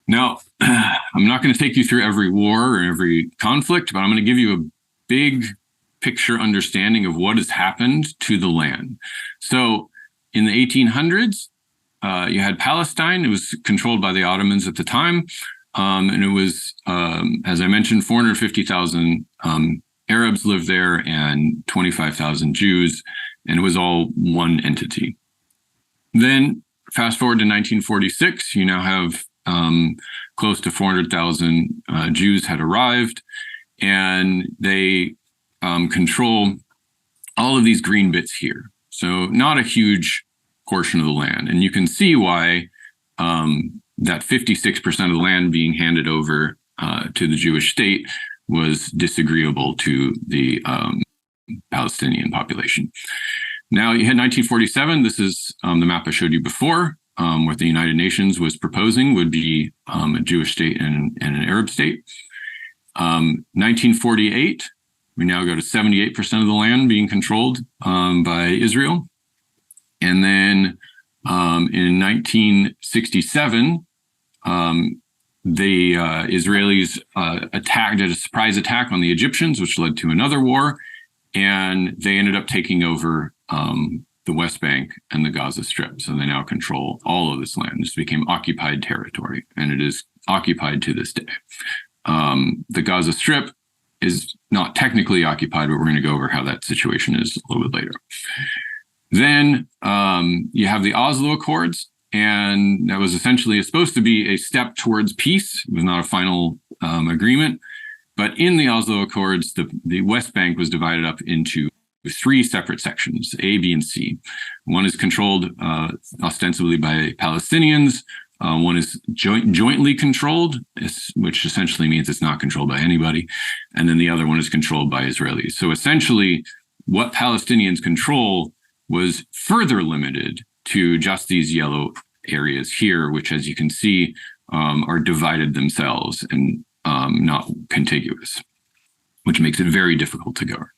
Now, I'm not going to take you through every war or every conflict, but I'm going to give you a big picture understanding of what has happened to the land. So in the 1800s, you had Palestine. It was controlled by the Ottomans at the time. And it was, as I mentioned, 450,000 Arabs lived there and 25,000 Jews, and it was all one entity. Then fast forward to 1946, you now have close to 400,000 Jews had arrived, and they control all of these green bits here. So not a huge portion of the land. And you can see why that 56% of the land being handed over to the Jewish state was disagreeable to the Palestinian population. Now you had 1947. This is the map I showed you before. What the United Nations was proposing would be a Jewish state and an Arab state. 1948, we now go to 78% of the land being controlled by Israel. And then in 1967, the Israelis did a surprise attack on the Egyptians, which led to another war. And they ended up taking over the West Bank and the Gaza Strip. So they now control all of this land. This became occupied territory, and it is occupied to this day. The Gaza Strip is not technically occupied, but we're going to go over how that situation is a little bit later. Then you have the Oslo Accords, and that was essentially supposed to be a step towards peace. It was not a final agreement. But in the Oslo Accords, the West Bank was divided up into three separate sections, A, B, and C. One is controlled ostensibly by Palestinians. One is jointly controlled, which essentially means it's not controlled by anybody. And then the other one is controlled by Israelis. So essentially, what Palestinians control was further limited to just these yellow areas here, which, as you can see, are divided themselves and not contiguous, which makes it very difficult to govern.